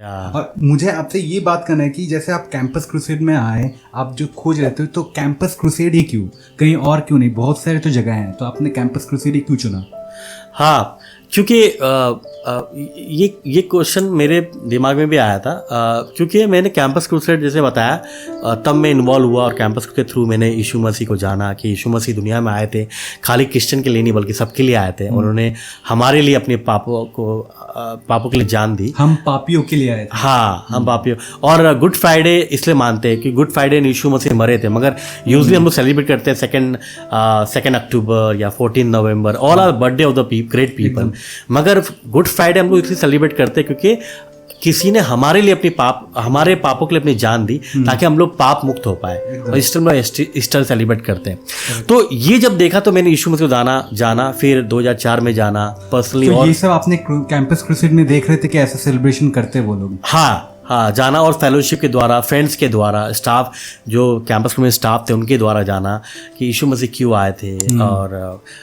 या और मुझे आपसे ये बात करना है कि जैसे आप कैंपस क्रूसेड में आए, आप जो खोज रहे थे, तो कैंपस क्रूसेड ही क्यों, कहीं और क्यों नहीं? बहुत सारे तो जगह हैं, तो आपने कैंपस क्रूसेड ही क्यों चुना? हाँ, क्योंकि ये क्वेश्चन मेरे दिमाग में भी आया था, क्योंकि मैंने कैंपस क्रूसेड जैसे बताया, तब मैं इन्वॉल्व हुआ और कैंपस के थ्रू मैंने यीशु मसीह को जाना कि यीशु मसीह दुनिया में आए थे, खाली क्रिश्चियन के लिए नहीं बल्कि सबके लिए आए थे। उन्होंने हमारे लिए अपने पापों के लिए जान दी। हम पापियों के लिए आए थे। हाँ, हम पापियों। और गुड फ्राइडे इसलिए मानते हैं कि गुड फ्राइडे यीशु मसीह मरे थे, मगर यूजली हम लोग सेलिब्रेट करते हैं सेकेंड अक्टूबर या 14 November, all are birthday of the great people. मगर गुड फ्राइडे हम लोग इसलिए सेलिब्रेट करते हैं क्योंकि किसी ने हमारे लिए हमारे पापों के लिए अपनी जान दी ताकि हम लोग पाप मुक्त हो पाए, और ईस्टर सेलिब्रेट करते हैं। तो ये जब देखा तो मैंने यीशु मसीह को जाना, फिर 2004 में जाना पर्सनली। तो और ये सब आपने कैंपस क्रूसेड में देख रहे थे कि ऐसा सेलिब्रेशन करते वो लोग? हाँ, जाना, और फेलोशिप के द्वारा, फ्रेंड्स के द्वारा, स्टाफ जो कैंपस में स्टाफ थे उनके द्वारा जाना कि यीशु मसीह क्यों आए थे।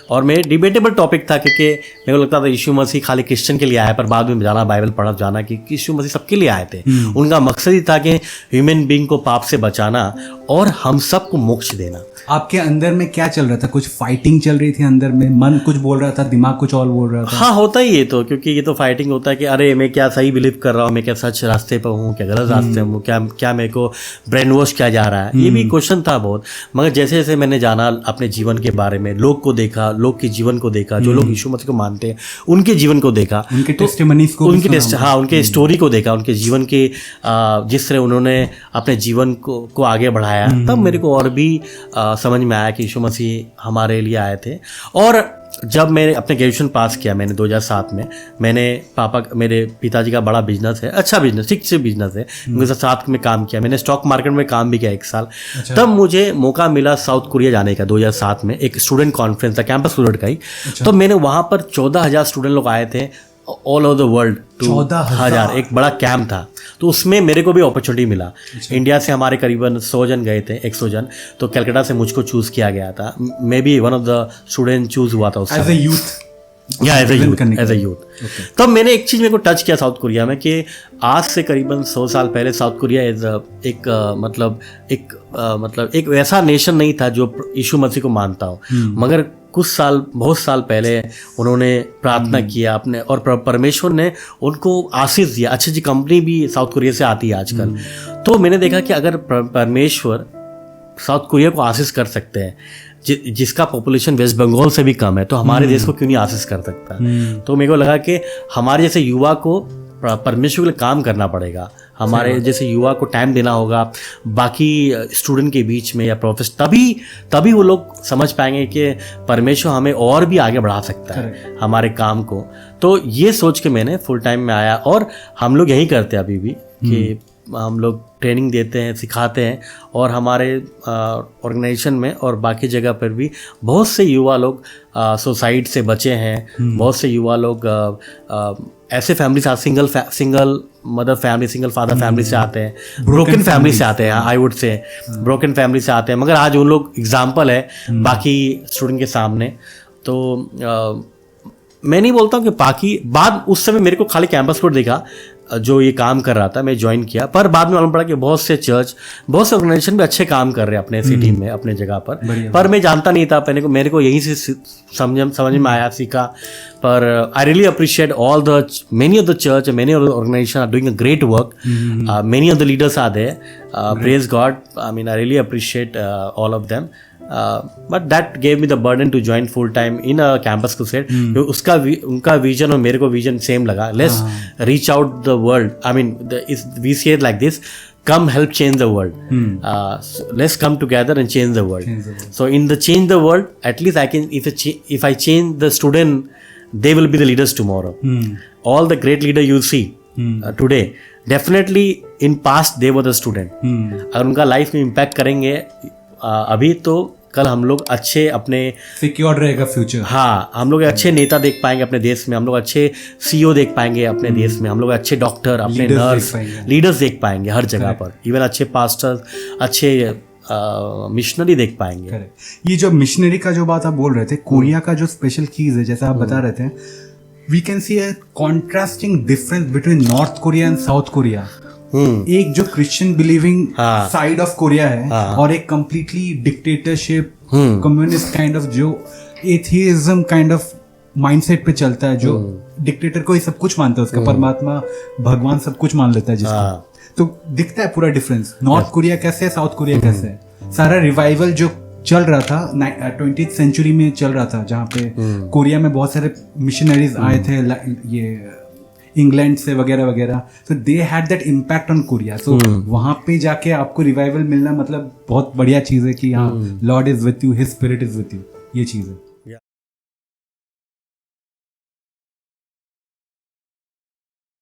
और मेरे डिबेटेबल टॉपिक था क्योंकि मेरे को लगता था यीशु मसीह खाली क्रिश्चियन के लिए आया, पर बाद में जाना बाइबल पढ़ा जाना कि यीशु मसीह सबके लिए आए थे। उनका मकसद ही था कि ह्यूमन बीइंग को पाप से बचाना और हम सबको मोक्ष देना। आपके अंदर में क्या चल रहा था? कुछ फाइटिंग चल रही थी अंदर में? मन कुछ बोल रहा था, दिमाग कुछ और बोल रहा था? हाँ, होता ही ये तो, क्योंकि ये तो फाइटिंग होता है कि अरे मैं क्या सही बिलीव कर रहा हूँ, मैं क्या सच रास्ते पर हूँ, क्या गलत रास्ते हूँ, क्या मेरे को ब्रेन वॉश किया जा रहा है, ये भी क्वेश्चन था बहुत। मगर जैसे जैसे मैंने जाना अपने जीवन के बारे में, लोग को देखा, लोग के जीवन को देखा, जो लोग यीशु मसीह को मानते हैं उनके जीवन को देखा, उनके टेस्टिमनीज को, उनके स्टोरी को देखा, उनके जीवन के जिस तरह उन्होंने अपने जीवन को आगे बढ़ाया, तब मेरे को और भी समझ में आया कि यीशु मसीह हमारे लिए आए थे। और जब मैंने अपने ग्रेजुएशन पास किया मैंने 2007 में, मेरे पिताजी का बड़ा बिजनेस है, अच्छा बिजनेस, ठीक से बिजनेस है, उनके साथ में काम किया मैंने, स्टॉक मार्केट में काम भी किया 1 साल। अच्छा। तब मुझे मौका मिला साउथ कोरिया जाने का 2007 में, एक स्टूडेंट कॉन्फ्रेंस था, कैंपस स्टूडेंट का ही। अच्छा। तो मैंने वहाँ पर 14,000 स्टूडेंट लोग आए थे ऑल ओवर द वर्ल्ड। 14,000 एक बड़ा कैंप था, तो उसमें मेरे को भी अपॉर्चुनिटी मिला। इंडिया से हमारे करीबन 100 जन गए थे, 100 जन। तो कलकत्ता से मुझको चूज किया गया था, may be one of the student choose हुआ था उससे, एज ए यूथ। या एज ए यूथ। तब मैंने एक चीज मेरे को टच किया साउथ कोरिया में कि आज से करीबन 100 साल पहले साउथ कोरिया एक वैसा नेशन नहीं था जो यीशु मसीह को मानता हो, मगर बहुत साल पहले उन्होंने प्रार्थना किया अपने, और परमेश्वर ने उनको आशीष दिया। अच्छी कंपनी भी साउथ कोरिया से आती है आजकल। तो मैंने देखा कि अगर परमेश्वर साउथ कोरिया को आशीष कर सकते हैं, जिसका पॉपुलेशन वेस्ट बंगाल से भी कम है, तो हमारे देश को क्यों नहीं आशीष कर सकता? तो मेरे को लगा कि हमारे जैसे युवा को परमेश्वर के लिए काम करना पड़ेगा, हमारे जैसे युवा को टाइम देना होगा बाकी स्टूडेंट के बीच में या प्रोफेसर, तभी वो लोग समझ पाएंगे कि परमेश्वर हमें और भी आगे बढ़ा सकता है हमारे काम को। तो ये सोच के मैंने फुल टाइम में आया, और हम लोग यही करते हैं अभी भी कि हम लोग ट्रेनिंग देते हैं, सिखाते हैं, और हमारे ऑर्गेनाइजेशन में और बाकी जगह पर भी बहुत से युवा लोग सुसाइड से बचे हैं। बहुत से युवा लोग ऐसे फैमिली से, single mother family, single father family से आते हैं, ब्रोकन फैमिली से आते हैं, I would say broken family से आते हैं, मगर आज उन लोग एग्जाम्पल है बाकी स्टूडेंट के सामने। तो मैं नहीं बोलता हूँ कि उस समय मेरे को खाली कैंपस पर देखा जो ये काम कर रहा था, मैं ज्वाइन किया, पर बाद में मालूम पड़ा कि बहुत से चर्च, बहुत से ऑर्गेनाइजेशन भी अच्छे काम कर रहे हैं अपने सिटी में, अपने जगह पर मैं जानता नहीं था। मेरे को यहीं से समझ में आया, सीखा। पर I really appreciate many of the church and many of the organizations are doing a great work. Many of the leaders are there. Praise God. I mean, I really appreciate all of them. But that gave me the burden to join full time in a campus crusade. उनका vision और मेरे को vision same लगा. Let's reach out the world. I mean, we say it like this. Come help change the world. So let's come together and change the world. So in the change the world, at least I can, if I change the student, they will be the leaders tomorrow. All the great leader you see today, definitely in past they were the student. अगर उनका life में impact करेंगे अभी, तो कल हम लोग अच्छे अपने सिक्योर रहेगा फ्यूचर. हाँ, हम लोग अच्छे नेता देख पाएंगे अपने देश में, हम लोग अच्छे सीईओ देख पाएंगे अपने देश में, हम लोग अच्छे डॉक्टर, अपने नर्स, लीडर्स देख पाएंगे हर जगह पर, इवन अच्छे पास्टर्स, अच्छे मिशनरी देख पाएंगे. ये जो मिशनरी का जो बात आप बोल रहे थे, कोरिया का जो स्पेशल चीज़ है, जैसा आप बता रहे थे, we can see a contrasting difference between North Korea and South Korea. एक जो क्रिश्चियन बिलीविंग हाँ। साइड ऑफ कोरिया है, हाँ। और एक completely dictatorship communist kind of जो एथियज्म काइंड ऑफ माइंडसेट पे चलता है, जो डिक्टेटर को ही सब कुछ मानता है, उसका परमात्मा भगवान सब कुछ मान लेता है जिसको। हाँ। तो दिखता है पूरा डिफरेंस, नॉर्थ कोरिया कैसे है, साउथ कोरिया कैसे है। सारा रिवाइवल जो चल रहा था 20th सेंचुरी में चल रहा था, जहाँ पे कोरिया में बहुत सारे मिशनरीज आए थे, ये इंग्लैंड से वगैरह वगैरह, तो they had that impact on Korea. So वहां पे जाके आपको रिवाइवल मिलना मतलब बहुत बढ़िया चीज है कि हाँ, Lord is with you, his spirit is with you, ये चीज है।